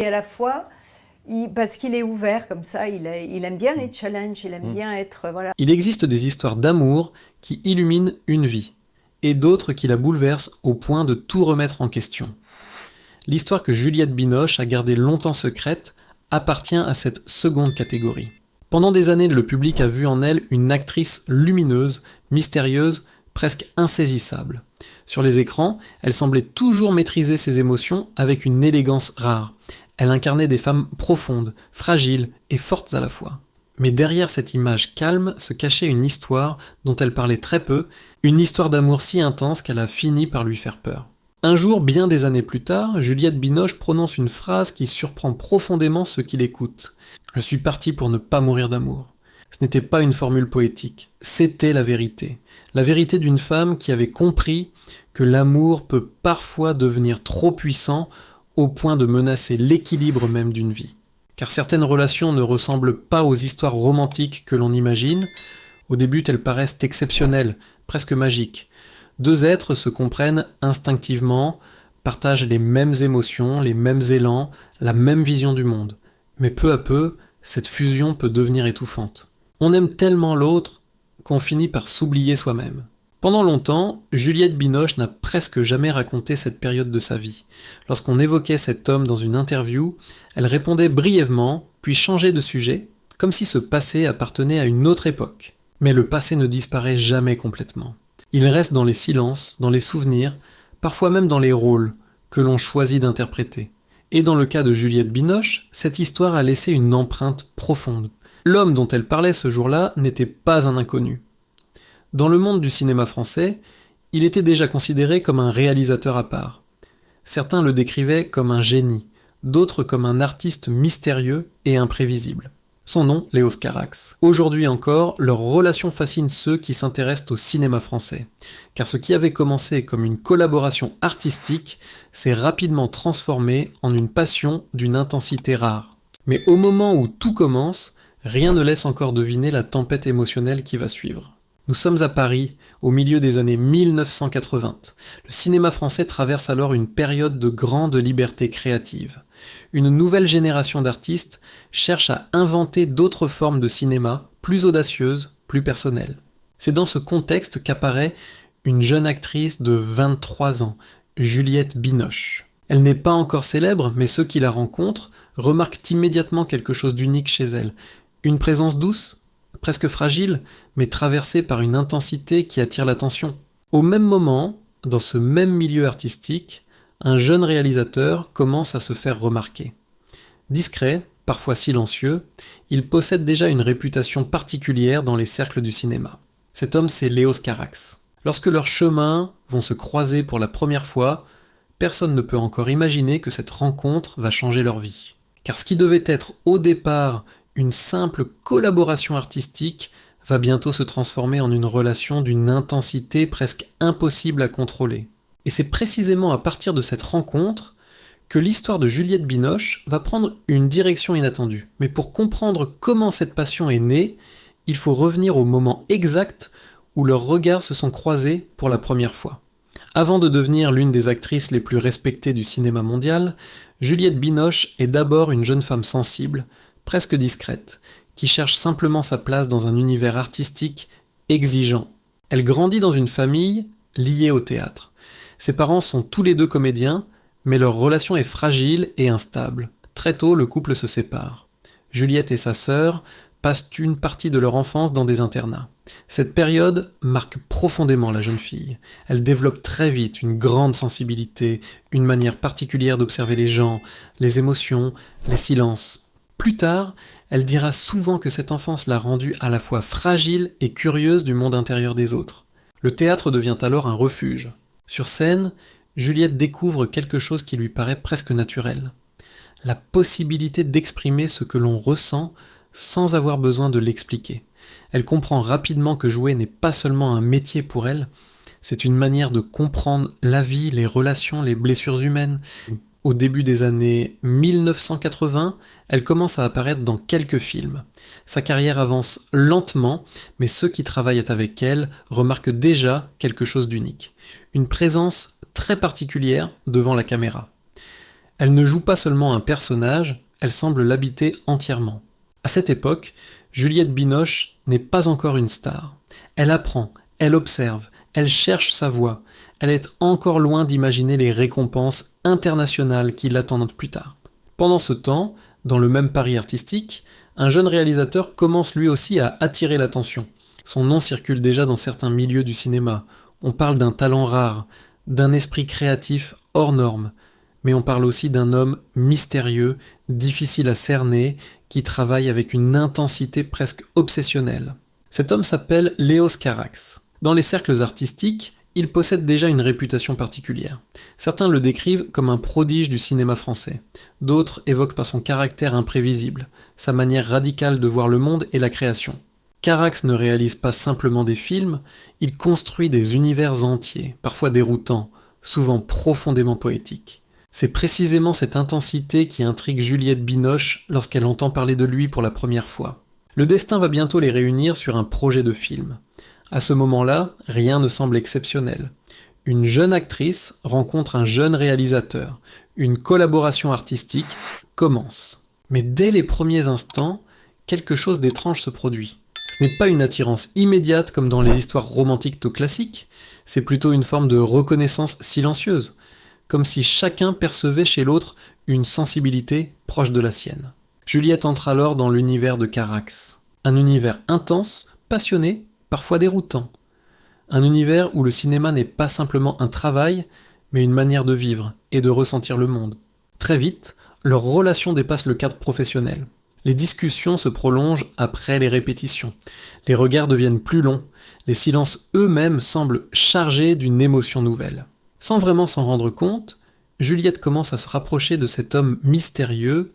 Et à la fois, parce qu'il est ouvert comme ça, il aime bien les challenges, il aime bien être... Voilà. Il existe des histoires d'amour qui illuminent une vie, et d'autres qui la bouleversent au point de tout remettre en question. L'histoire que Juliette Binoche a gardée longtemps secrète appartient à cette seconde catégorie. Pendant des années, le public a vu en elle une actrice lumineuse, mystérieuse, presque insaisissable. Sur les écrans, elle semblait toujours maîtriser ses émotions avec une élégance rare. Elle incarnait des femmes profondes, fragiles et fortes à la fois. Mais derrière cette image calme se cachait une histoire dont elle parlait très peu, une histoire d'amour si intense qu'elle a fini par lui faire peur. Un jour, bien des années plus tard, Juliette Binoche prononce une phrase qui surprend profondément ceux qui l'écoutent. « Je suis partie pour ne pas mourir d'amour ». Ce n'était pas une formule poétique, c'était la vérité. La vérité d'une femme qui avait compris que l'amour peut parfois devenir trop puissant au point de menacer l'équilibre même d'une vie. Car certaines relations ne ressemblent pas aux histoires romantiques que l'on imagine. Au début, elles paraissent exceptionnelles, presque magiques. Deux êtres se comprennent instinctivement, partagent les mêmes émotions, les mêmes élans, la même vision du monde. Mais peu à peu, cette fusion peut devenir étouffante. On aime tellement l'autre qu'on finit par s'oublier soi-même. Pendant longtemps, Juliette Binoche n'a presque jamais raconté cette période de sa vie. Lorsqu'on évoquait cet homme dans une interview, elle répondait brièvement, puis changeait de sujet, comme si ce passé appartenait à une autre époque. Mais le passé ne disparaît jamais complètement. Il reste dans les silences, dans les souvenirs, parfois même dans les rôles que l'on choisit d'interpréter. Et dans le cas de Juliette Binoche, cette histoire a laissé une empreinte profonde. L'homme dont elle parlait ce jour-là n'était pas un inconnu. Dans le monde du cinéma français, il était déjà considéré comme un réalisateur à part. Certains le décrivaient comme un génie, d'autres comme un artiste mystérieux et imprévisible. Son nom, Léos Carax. Aujourd'hui encore, leur relation fascine ceux qui s'intéressent au cinéma français, car ce qui avait commencé comme une collaboration artistique s'est rapidement transformé en une passion d'une intensité rare. Mais au moment où tout commence, rien ne laisse encore deviner la tempête émotionnelle qui va suivre. Nous sommes à Paris, au milieu des années 1980. Le cinéma français traverse alors une période de grande liberté créative. Une nouvelle génération d'artistes cherche à inventer d'autres formes de cinéma, plus audacieuses, plus personnelles. C'est dans ce contexte qu'apparaît une jeune actrice de 23 ans, Juliette Binoche. Elle n'est pas encore célèbre, mais ceux qui la rencontrent remarquent immédiatement quelque chose d'unique chez elle. Une présence douce, presque fragile, mais traversée par une intensité qui attire l'attention. Au même moment, dans ce même milieu artistique, un jeune réalisateur commence à se faire remarquer. Discret, parfois silencieux, il possède déjà une réputation particulière dans les cercles du cinéma. Cet homme, c'est Léos Carax. Lorsque leurs chemins vont se croiser pour la première fois, personne ne peut encore imaginer que cette rencontre va changer leur vie. Car ce qui devait être au départ une simple collaboration artistique va bientôt se transformer en une relation d'une intensité presque impossible à contrôler. Et c'est précisément à partir de cette rencontre que l'histoire de Juliette Binoche va prendre une direction inattendue. Mais pour comprendre comment cette passion est née, il faut revenir au moment exact où leurs regards se sont croisés pour la première fois. Avant de devenir l'une des actrices les plus respectées du cinéma mondial, Juliette Binoche est d'abord une jeune femme sensible, presque discrète, qui cherche simplement sa place dans un univers artistique exigeant. Elle grandit dans une famille liée au théâtre. Ses parents sont tous les deux comédiens, mais leur relation est fragile et instable. Très tôt, le couple se sépare. Juliette et sa sœur passent une partie de leur enfance dans des internats. Cette période marque profondément la jeune fille. Elle développe très vite une grande sensibilité, une manière particulière d'observer les gens, les émotions, les silences. Plus tard, elle dira souvent que cette enfance l'a rendue à la fois fragile et curieuse du monde intérieur des autres. Le théâtre devient alors un refuge. Sur scène, Juliette découvre quelque chose qui lui paraît presque naturel. La possibilité d'exprimer ce que l'on ressent sans avoir besoin de l'expliquer. Elle comprend rapidement que jouer n'est pas seulement un métier pour elle, c'est une manière de comprendre la vie, les relations, les blessures humaines. Au début des années 1980, elle commence à apparaître dans quelques films. Sa carrière avance lentement, mais ceux qui travaillent avec elle remarquent déjà quelque chose d'unique. Une présence très particulière devant la caméra. Elle ne joue pas seulement un personnage, elle semble l'habiter entièrement. À cette époque, Juliette Binoche n'est pas encore une star. Elle apprend, elle observe, elle cherche sa voie. Elle est encore loin d'imaginer les récompenses internationales qui l'attendent plus tard. Pendant ce temps, dans le même pari artistique, un jeune réalisateur commence lui aussi à attirer l'attention. Son nom circule déjà dans certains milieux du cinéma. On parle d'un talent rare, d'un esprit créatif hors norme, mais on parle aussi d'un homme mystérieux, difficile à cerner, qui travaille avec une intensité presque obsessionnelle. Cet homme s'appelle Léos Carax. Dans les cercles artistiques, il possède déjà une réputation particulière. Certains le décrivent comme un prodige du cinéma français. D'autres évoquent par son caractère imprévisible, sa manière radicale de voir le monde et la création. Carax ne réalise pas simplement des films, il construit des univers entiers, parfois déroutants, souvent profondément poétiques. C'est précisément cette intensité qui intrigue Juliette Binoche lorsqu'elle entend parler de lui pour la première fois. Le destin va bientôt les réunir sur un projet de film. À ce moment-là, rien ne semble exceptionnel. Une jeune actrice rencontre un jeune réalisateur. Une collaboration artistique commence. Mais dès les premiers instants, quelque chose d'étrange se produit. Ce n'est pas une attirance immédiate comme dans les histoires romantiques tout classiques, c'est plutôt une forme de reconnaissance silencieuse, comme si chacun percevait chez l'autre une sensibilité proche de la sienne. Juliette entre alors dans l'univers de Carax. Un univers intense, passionné, parfois déroutant. Un univers où le cinéma n'est pas simplement un travail, mais une manière de vivre et de ressentir le monde. Très vite, leur relation dépasse le cadre professionnel. Les discussions se prolongent après les répétitions. Les regards deviennent plus longs. Les silences eux-mêmes semblent chargés d'une émotion nouvelle. Sans vraiment s'en rendre compte, Juliette commence à se rapprocher de cet homme mystérieux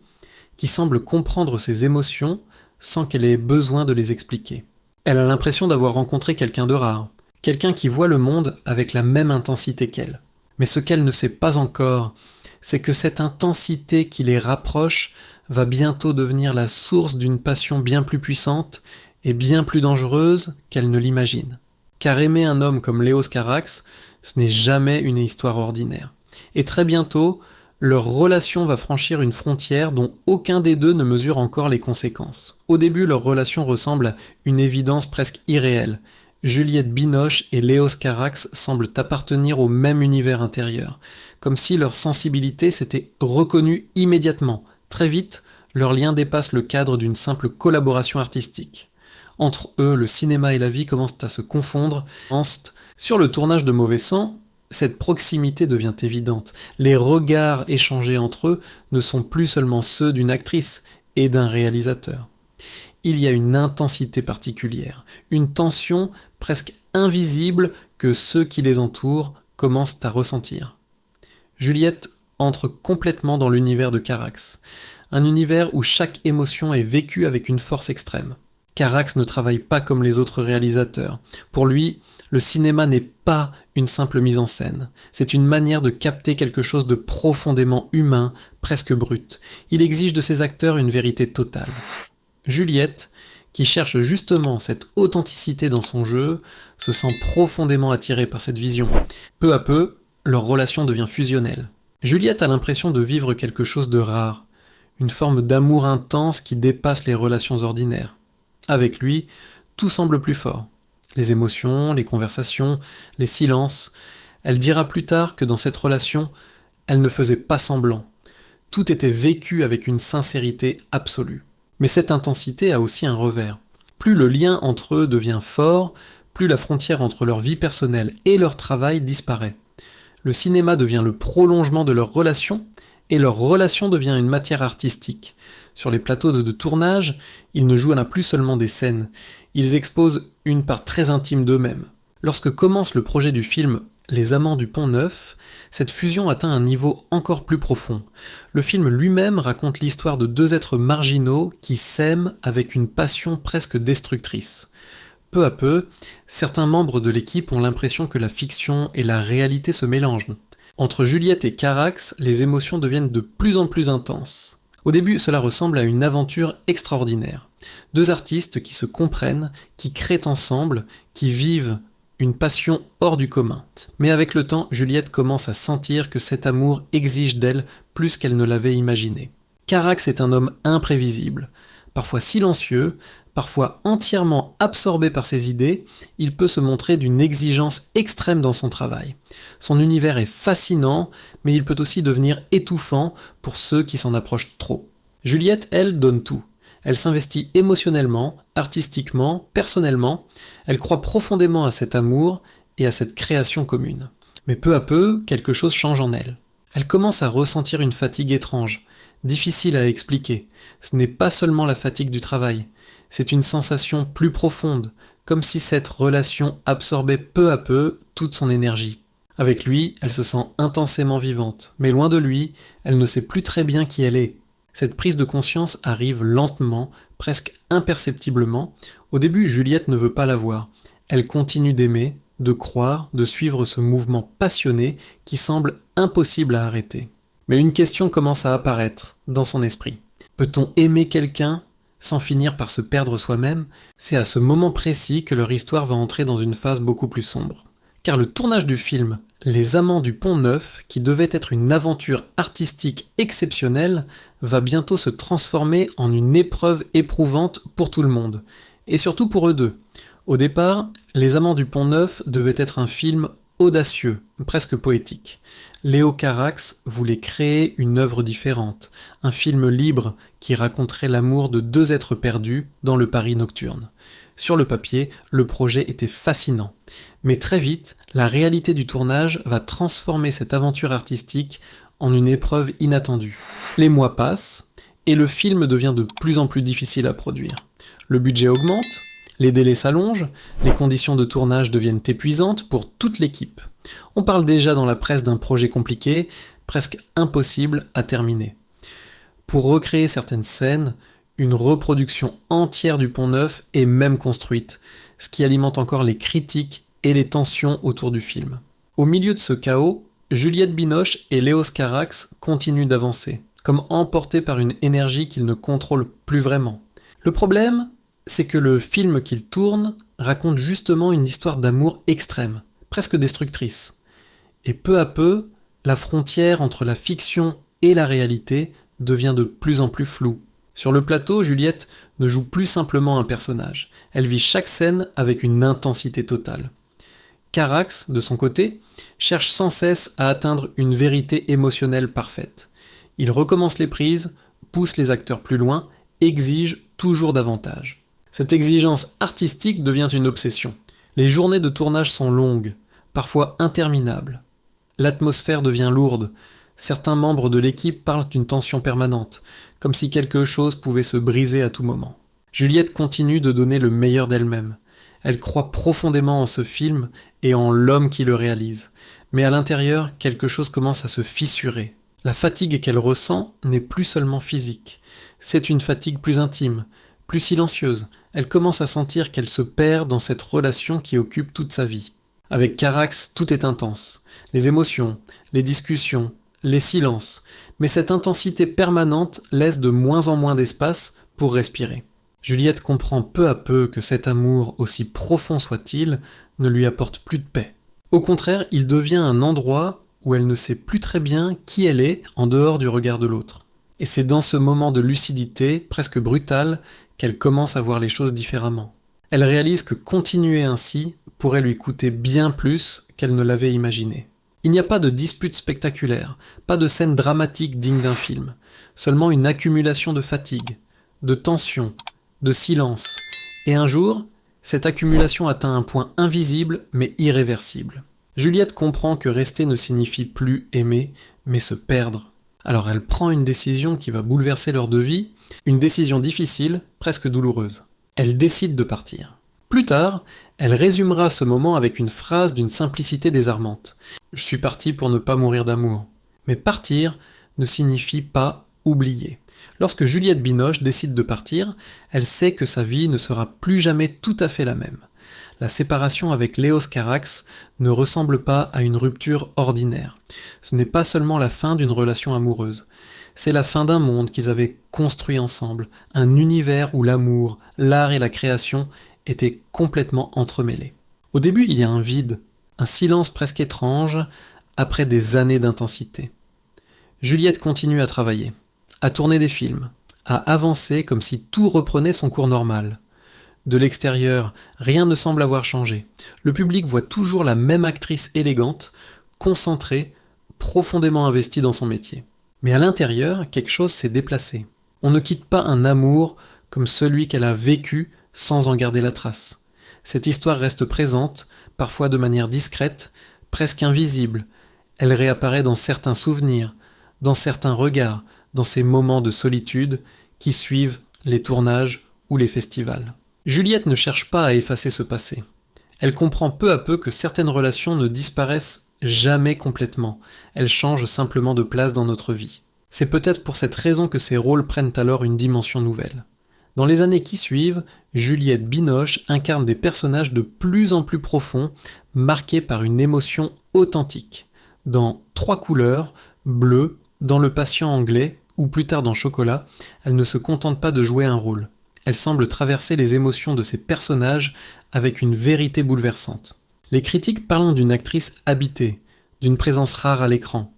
qui semble comprendre ses émotions sans qu'elle ait besoin de les expliquer. Elle a l'impression d'avoir rencontré quelqu'un de rare, quelqu'un qui voit le monde avec la même intensité qu'elle. Mais ce qu'elle ne sait pas encore, c'est que cette intensité qui les rapproche va bientôt devenir la source d'une passion bien plus puissante et bien plus dangereuse qu'elle ne l'imagine. Car aimer un homme comme Léos Carax, ce n'est jamais une histoire ordinaire. Et très bientôt, leur relation va franchir une frontière dont aucun des deux ne mesure encore les conséquences. Au début, leur relation ressemble à une évidence presque irréelle. Juliette Binoche et Léos Carax semblent appartenir au même univers intérieur, comme si leur sensibilité s'était reconnue immédiatement. Très vite, leur lien dépasse le cadre d'une simple collaboration artistique. Entre eux, le cinéma et la vie commencent à se confondre. Sur le tournage de Mauvais Sang, cette proximité devient évidente. Les regards échangés entre eux ne sont plus seulement ceux d'une actrice et d'un réalisateur. Il y a une intensité particulière, une tension presque invisible que ceux qui les entourent commencent à ressentir. Juliette entre complètement dans l'univers de Carax, un univers où chaque émotion est vécue avec une force extrême. Carax ne travaille pas comme les autres réalisateurs. Pour lui, le cinéma n'est pas une simple mise en scène. C'est une manière de capter quelque chose de profondément humain, presque brut. Il exige de ses acteurs une vérité totale. Juliette, qui cherche justement cette authenticité dans son jeu, se sent profondément attirée par cette vision. Peu à peu, leur relation devient fusionnelle. Juliette a l'impression de vivre quelque chose de rare, une forme d'amour intense qui dépasse les relations ordinaires. Avec lui, tout semble plus fort. Les émotions, les conversations, les silences. Elle dira plus tard que dans cette relation, elle ne faisait pas semblant. Tout était vécu avec une sincérité absolue. Mais cette intensité a aussi un revers. Plus le lien entre eux devient fort, plus la frontière entre leur vie personnelle et leur travail disparaît. Le cinéma devient le prolongement de leur relation, et leur relation devient une matière artistique. Sur les plateaux de tournage, ils ne jouent plus seulement des scènes, ils exposent une part très intime d'eux-mêmes. Lorsque commence le projet du film Les Amants du Pont-Neuf, cette fusion atteint un niveau encore plus profond. Le film lui-même raconte l'histoire de deux êtres marginaux qui s'aiment avec une passion presque destructrice. Peu à peu, certains membres de l'équipe ont l'impression que la fiction et la réalité se mélangent. Entre Juliette et Carax, les émotions deviennent de plus en plus intenses. Au début, cela ressemble à une aventure extraordinaire. Deux artistes qui se comprennent, qui créent ensemble, qui vivent une passion hors du commun. Mais avec le temps, Juliette commence à sentir que cet amour exige d'elle plus qu'elle ne l'avait imaginé. Carax est un homme imprévisible, parfois silencieux, parfois entièrement absorbé par ses idées, il peut se montrer d'une exigence extrême dans son travail. Son univers est fascinant, mais il peut aussi devenir étouffant pour ceux qui s'en approchent trop. Juliette, elle, donne tout. Elle s'investit émotionnellement, artistiquement, personnellement, elle croit profondément à cet amour et à cette création commune. Mais peu à peu, quelque chose change en elle. Elle commence à ressentir une fatigue étrange, difficile à expliquer. Ce n'est pas seulement la fatigue du travail, c'est une sensation plus profonde, comme si cette relation absorbait peu à peu toute son énergie. Avec lui, elle se sent intensément vivante, mais loin de lui, elle ne sait plus très bien qui elle est. Cette prise de conscience arrive lentement, presque imperceptiblement. Au début, Juliette ne veut pas la voir. Elle continue d'aimer, de croire, de suivre ce mouvement passionné qui semble impossible à arrêter. Mais une question commence à apparaître dans son esprit. Peut-on aimer quelqu'un sans finir par se perdre soi-même? C'est à ce moment précis que leur histoire va entrer dans une phase beaucoup plus sombre. Car le tournage du film Les Amants du Pont-Neuf, qui devait être une aventure artistique exceptionnelle, va bientôt se transformer en une épreuve éprouvante pour tout le monde, et surtout pour eux deux. Au départ, Les Amants du Pont-Neuf devait être un film audacieux, presque poétique. Léo Carax voulait créer une œuvre différente, un film libre qui raconterait l'amour de deux êtres perdus dans le Paris nocturne. Sur le papier, le projet était fascinant. Mais très vite, la réalité du tournage va transformer cette aventure artistique en une épreuve inattendue. Les mois passent, et le film devient de plus en plus difficile à produire. Le budget augmente, les délais s'allongent, les conditions de tournage deviennent épuisantes pour toute l'équipe. On parle déjà dans la presse d'un projet compliqué, presque impossible à terminer. Pour recréer certaines scènes, une reproduction entière du Pont-Neuf est même construite, ce qui alimente encore les critiques et les tensions autour du film. Au milieu de ce chaos, Juliette Binoche et Léos Carax continuent d'avancer, comme emportés par une énergie qu'ils ne contrôlent plus vraiment. Le problème, c'est que le film qu'ils tournent raconte justement une histoire d'amour extrême, presque destructrice. Et peu à peu, la frontière entre la fiction et la réalité devient de plus en plus floue. Sur le plateau, Juliette ne joue plus simplement un personnage, elle vit chaque scène avec une intensité totale. Carax, de son côté, cherche sans cesse à atteindre une vérité émotionnelle parfaite. Il recommence les prises, pousse les acteurs plus loin, exige toujours davantage. Cette exigence artistique devient une obsession. Les journées de tournage sont longues, parfois interminables. L'atmosphère devient lourde. Certains membres de l'équipe parlent d'une tension permanente, comme si quelque chose pouvait se briser à tout moment. Juliette continue de donner le meilleur d'elle-même. Elle croit profondément en ce film et en l'homme qui le réalise. Mais à l'intérieur, quelque chose commence à se fissurer. La fatigue qu'elle ressent n'est plus seulement physique. C'est une fatigue plus intime, plus silencieuse. Elle commence à sentir qu'elle se perd dans cette relation qui occupe toute sa vie. Avec Carax, tout est intense. Les émotions, les discussions, les silences. Mais cette intensité permanente laisse de moins en moins d'espace pour respirer. Juliette comprend peu à peu que cet amour, aussi profond soit-il, ne lui apporte plus de paix. Au contraire, il devient un endroit où elle ne sait plus très bien qui elle est en dehors du regard de l'autre. Et c'est dans ce moment de lucidité, presque brutale, qu'elle commence à voir les choses différemment. Elle réalise que continuer ainsi pourrait lui coûter bien plus qu'elle ne l'avait imaginé. Il n'y a pas de dispute spectaculaire, pas de scène dramatique digne d'un film, seulement une accumulation de fatigue, de tension, de silence. Et un jour, cette accumulation atteint un point invisible mais irréversible. Juliette comprend que rester ne signifie plus aimer, mais se perdre. Alors elle prend une décision qui va bouleverser leur deux vies, une décision difficile, presque douloureuse. Elle décide de partir. Plus tard, elle résumera ce moment avec une phrase d'une simplicité désarmante. « Je suis partie pour ne pas mourir d'amour. » Mais partir ne signifie pas oublier. Lorsque Juliette Binoche décide de partir, elle sait que sa vie ne sera plus jamais tout à fait la même. La séparation avec Léos Carax ne ressemble pas à une rupture ordinaire. Ce n'est pas seulement la fin d'une relation amoureuse. C'est la fin d'un monde qu'ils avaient construit ensemble, un univers où l'amour, l'art et la création étaient complètement entremêlés. Au début, il y a un vide, un silence presque étrange, après des années d'intensité. Juliette continue à travailler, à tourner des films, à avancer comme si tout reprenait son cours normal. De l'extérieur, rien ne semble avoir changé. Le public voit toujours la même actrice élégante, concentrée, profondément investie dans son métier. Mais à l'intérieur, quelque chose s'est déplacé. On ne quitte pas un amour comme celui qu'elle a vécu sans en garder la trace. Cette histoire reste présente, parfois de manière discrète, presque invisible. Elle réapparaît dans certains souvenirs, dans certains regards, dans ces moments de solitude qui suivent les tournages ou les festivals. Juliette ne cherche pas à effacer ce passé. Elle comprend peu à peu que certaines relations ne disparaissent jamais complètement, elles changent simplement de place dans notre vie. C'est peut-être pour cette raison que ces rôles prennent alors une dimension nouvelle. Dans les années qui suivent, Juliette Binoche incarne des personnages de plus en plus profonds, marqués par une émotion authentique. Dans Trois couleurs, Bleu, dans Le patient anglais, ou plus tard dans Chocolat, elle ne se contente pas de jouer un rôle. Elle semble traverser les émotions de ses personnages avec une vérité bouleversante. Les critiques parlent d'une actrice habitée, d'une présence rare à l'écran.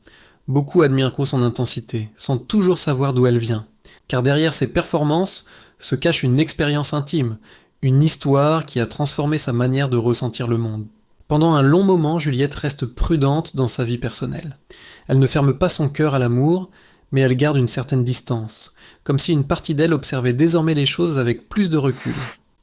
Beaucoup admirent son intensité, sans toujours savoir d'où elle vient. Car derrière ses performances se cache une expérience intime, une histoire qui a transformé sa manière de ressentir le monde. Pendant un long moment, Juliette reste prudente dans sa vie personnelle. Elle ne ferme pas son cœur à l'amour, mais elle garde une certaine distance, comme si une partie d'elle observait désormais les choses avec plus de recul.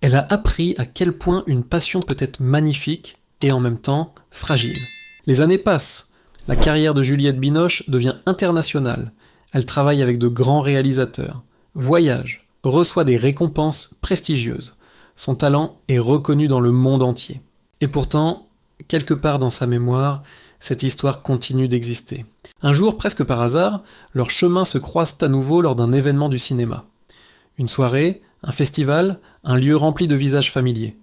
Elle a appris à quel point une passion peut être magnifique et en même temps fragile. Les années passent, la carrière de Juliette Binoche devient internationale. Elle travaille avec de grands réalisateurs, voyage, reçoit des récompenses prestigieuses. Son talent est reconnu dans le monde entier. Et pourtant, quelque part dans sa mémoire, cette histoire continue d'exister. Un jour, presque par hasard, leurs chemins se croisent à nouveau lors d'un événement du cinéma. Une soirée, un festival, un lieu rempli de visages familiers.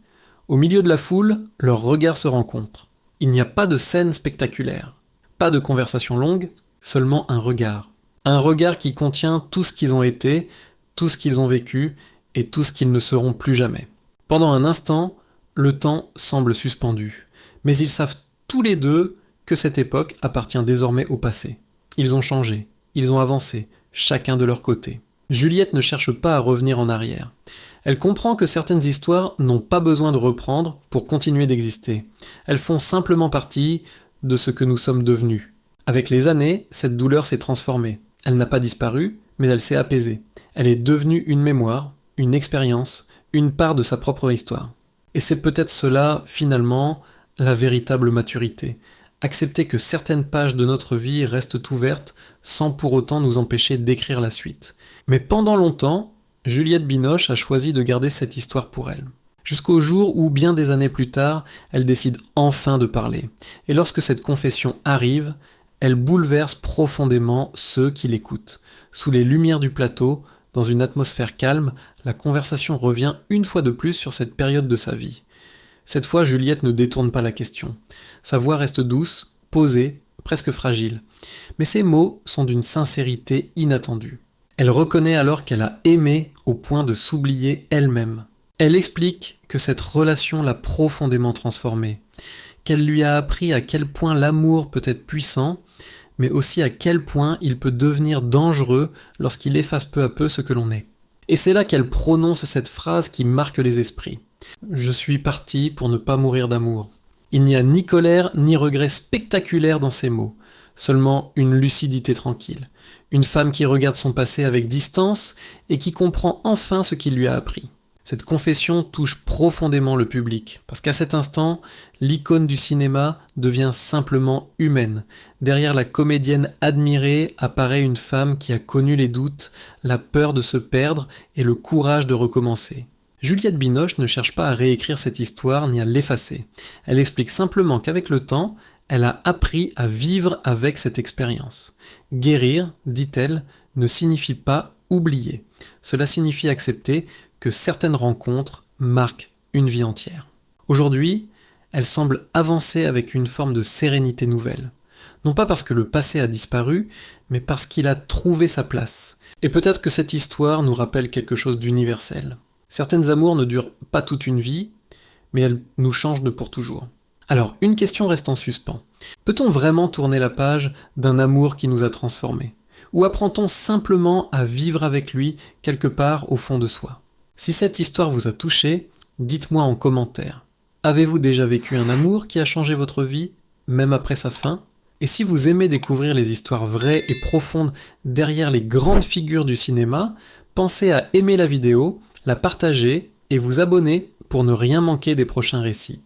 Au milieu de la foule, leurs regards se rencontrent. Il n'y a pas de scène spectaculaire, pas de conversation longue, seulement un regard. Un regard qui contient tout ce qu'ils ont été, tout ce qu'ils ont vécu et tout ce qu'ils ne seront plus jamais. Pendant un instant, le temps semble suspendu, mais ils savent tous les deux que cette époque appartient désormais au passé. Ils ont changé, ils ont avancé, chacun de leur côté. Juliette ne cherche pas à revenir en arrière. Elle comprend que certaines histoires n'ont pas besoin de reprendre pour continuer d'exister. Elles font simplement partie de ce que nous sommes devenus. Avec les années, cette douleur s'est transformée. Elle n'a pas disparu, mais elle s'est apaisée. Elle est devenue une mémoire, une expérience, une part de sa propre histoire. Et c'est peut-être cela, finalement, la véritable maturité. Accepter que certaines pages de notre vie restent ouvertes sans pour autant nous empêcher d'écrire la suite. Mais pendant longtemps, Juliette Binoche a choisi de garder cette histoire pour elle. Jusqu'au jour où, bien des années plus tard, elle décide enfin de parler. Et lorsque cette confession arrive, elle bouleverse profondément ceux qui l'écoutent. Sous les lumières du plateau, dans une atmosphère calme, la conversation revient une fois de plus sur cette période de sa vie. Cette fois, Juliette ne détourne pas la question. Sa voix reste douce, posée, presque fragile. Mais ses mots sont d'une sincérité inattendue. Elle reconnaît alors qu'elle a aimé au point de s'oublier elle-même. Elle explique que cette relation l'a profondément transformée, qu'elle lui a appris à quel point l'amour peut être puissant, mais aussi à quel point il peut devenir dangereux lorsqu'il efface peu à peu ce que l'on est. Et c'est là qu'elle prononce cette phrase qui marque les esprits. « Je suis partie pour ne pas mourir d'amour ». Il n'y a ni colère ni regret spectaculaire dans ces mots, seulement une lucidité tranquille. Une femme qui regarde son passé avec distance et qui comprend enfin ce qu'il lui a appris. Cette confession touche profondément le public, parce qu'à cet instant, l'icône du cinéma devient simplement humaine. Derrière la comédienne admirée apparaît une femme qui a connu les doutes, la peur de se perdre et le courage de recommencer. Juliette Binoche ne cherche pas à réécrire cette histoire ni à l'effacer. Elle explique simplement qu'avec le temps, elle a appris à vivre avec cette expérience. Guérir, dit-elle, ne signifie pas oublier. Cela signifie accepter que certaines rencontres marquent une vie entière. Aujourd'hui, elle semble avancer avec une forme de sérénité nouvelle. Non pas parce que le passé a disparu, mais parce qu'il a trouvé sa place. Et peut-être que cette histoire nous rappelle quelque chose d'universel. Certaines amours ne durent pas toute une vie, mais elles nous changent de pour toujours. Alors, une question reste en suspens. Peut-on vraiment tourner la page d'un amour qui nous a transformés ? Ou apprend-on simplement à vivre avec lui quelque part au fond de soi? Si cette histoire vous a touché, dites-moi en commentaire. Avez-vous déjà vécu un amour qui a changé votre vie, même après sa fin? Et si vous aimez découvrir les histoires vraies et profondes derrière les grandes figures du cinéma, pensez à aimer la vidéo, la partager et vous abonner pour ne rien manquer des prochains récits.